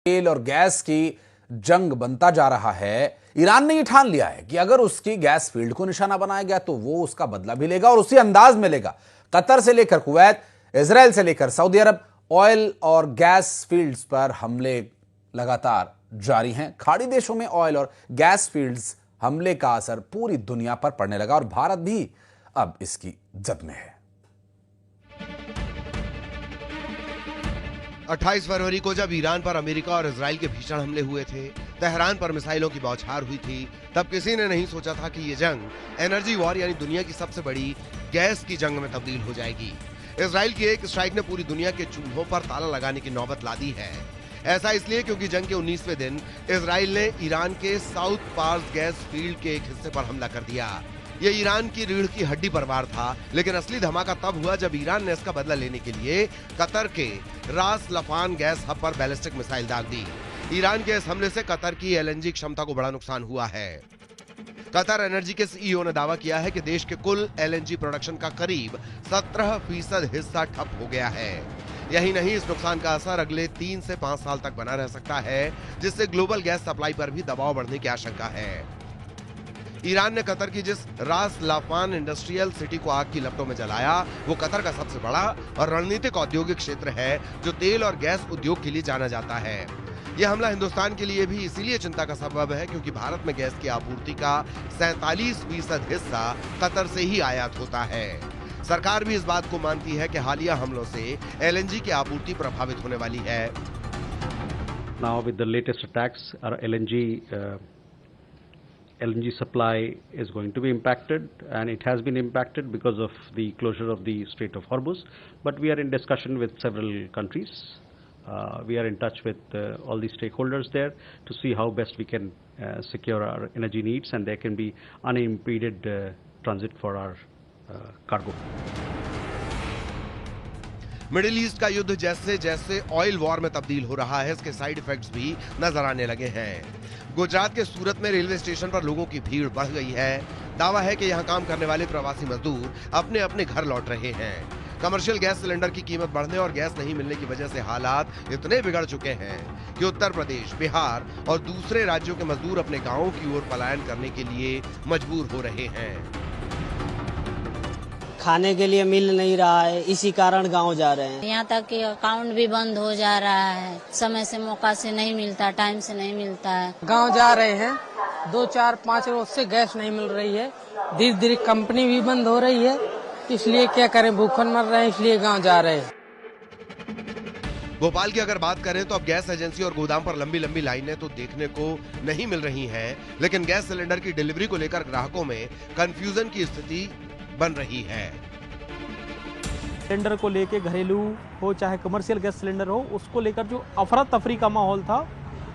तेल और गैस की जंग बनता जा रहा है। ईरान ने यह ठान लिया है कि अगर उसकी गैस फील्ड को निशाना बनाया गया तो वो उसका बदला भी लेगा और उसी अंदाज में लेगा। कतर से लेकर कुवैत, इजराइल से लेकर सऊदी अरब ऑयल और गैस फील्ड्स पर हमले लगातार जारी हैं। खाड़ी देशों में ऑयल और गैस फील्ड्स हमले का असर पूरी दुनिया पर पड़ने लगा और भारत भी अब इसकी जद में है। 28 फरवरी को जब ईरान पर अमेरिका और इजराइल के भीषण हमले हुए थे, तेहरान पर मिसाइलों की बौछार हुई थी, तब किसी ने नहीं सोचा था कि ये जंग एनर्जी वॉर यानी दुनिया की सबसे बड़ी गैस की जंग में तब्दील हो जाएगी। इजराइल की एक स्ट्राइक ने पूरी दुनिया के चूल्हों पर ताला लगाने की नौबत ला दी है। ऐसा इसलिए क्योंकि जंग के 19वें दिन इजराइल ने ईरान के साउथ पार्स गैस फील्ड के एक हिस्से पर हमला कर दिया। ये ईरान की रीढ़ की हड्डी पर वार था, लेकिन असली धमाका तब हुआ जब ईरान ने इसका बदला लेने के लिए कतर के रास लफान गैस हब पर बैलिस्टिक मिसाइल दाग दी। ईरान के इस हमले से कतर की एलएनजी क्षमता को बड़ा नुकसान हुआ है। कतर एनर्जी के सीईओ ने दावा किया है कि देश के कुल एलएनजी प्रोडक्शन का करीब 17% हिस्सा ठप हो गया है। यही नहीं, इस नुकसान का असर अगले 3 से 5 साल तक बना रह सकता है, जिससे ग्लोबल गैस सप्लाई पर भी दबाव बढ़ने की आशंका है। ईरान ने कतर की जिस रास लाफान इंडस्ट्रियल सिटी को आग की लपटों में जलाया, वो कतर का सबसे बड़ा और रणनीतिक औद्योगिक क्षेत्र है, जो तेल और गैस उद्योग के लिए जाना जाता है। यह हमला हिंदुस्तान के लिए भी इसीलिए चिंता का सबब है क्योंकि भारत में गैस की आपूर्ति का 47% हिस्सा कतर से ही आयात होता है। सरकार भी इस बात को मानती है कि हालिया हमलों से एलएनजी की आपूर्ति प्रभावित होने वाली है। Now with the latest attacks, our LNG supply is going to be impacted, and it has been impacted because of the closure of the Strait of Hormuz. But we are in discussion with several countries. We are in touch with all the stakeholders there to see how best we can secure our energy needs, and there can be unimpeded transit for our cargo. Middle east का युद्ध जैसे जैसे oil war में तब्दील हो रहा है, इसके साइड इफेक्ट्स भी नजर आने लगे हैं। गुजरात के सूरत में रेलवे स्टेशन पर लोगों की भीड़ बढ़ गई है। दावा है कि यहाँ काम करने वाले प्रवासी मजदूर अपने अपने घर लौट रहे हैं। कमर्शियल गैस सिलेंडर की कीमत बढ़ने और गैस नहीं मिलने की वजह से हालात इतने बिगड़ चुके हैं कि उत्तर प्रदेश, बिहार और दूसरे राज्यों के मजदूर अपने गांवों की ओर पलायन करने के लिए मजबूर हो रहे हैं। खाने के लिए मिल नहीं रहा है, इसी कारण गांव जा रहे हैं। यहाँ तक कि अकाउंट भी बंद हो जा रहा है, समय से मौका से नहीं मिलता, टाइम से नहीं मिलता है। गांव जा रहे हैं, 2, 4, 5 रोज से गैस नहीं मिल रही है। धीरे धीरे कंपनी भी बंद हो रही है, इसलिए क्या करें, भूखन मर रहे हैं, इसलिए गाँव जा रहे हैं। भोपाल की अगर बात करें तो अब गैस एजेंसी और गोदाम पर लंबी लंबी लाइनें तो देखने को नहीं मिल रही हैं, लेकिन गैस सिलेंडर की डिलीवरी को लेकर ग्राहकों में कंफ्यूजन की स्थिति बन रही है। सिलेंडर को लेके, घरेलू हो चाहे कमर्शियल गैस सिलेंडर हो, उसको लेकर जो अफरा तफरी का माहौल था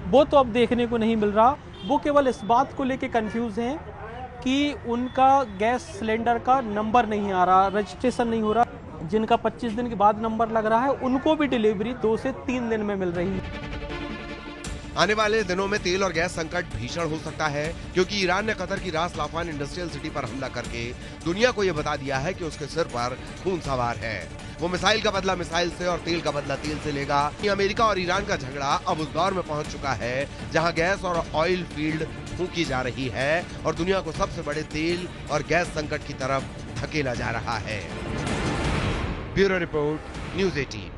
वो तो अब देखने को नहीं मिल रहा। वो केवल इस बात को लेके कंफ्यूज हैं कि उनका गैस सिलेंडर का नंबर नहीं आ रहा, रजिस्ट्रेशन नहीं हो रहा। जिनका 25 दिन के बाद नंबर लग रहा है, उनको भी डिलीवरी 2 से 3 दिन में मिल रही है। आने वाले दिनों में तेल और गैस संकट भीषण हो सकता है, क्योंकि ईरान ने कतर की रास लाफान इंडस्ट्रियल सिटी पर हमला करके दुनिया को यह बता दिया है कि उसके सिर पर खून सवार है। वो मिसाइल का बदला मिसाइल से और तेल का बदला तेल से लेगा। अमेरिका और ईरान का झगड़ा अब उस दौर में पहुंच चुका है जहां गैस और ऑयल फील्ड फूंकी जा रही है और दुनिया को सबसे बड़े तेल और गैस संकट की तरफ धकेला जा रहा है। Bureau report, news 18।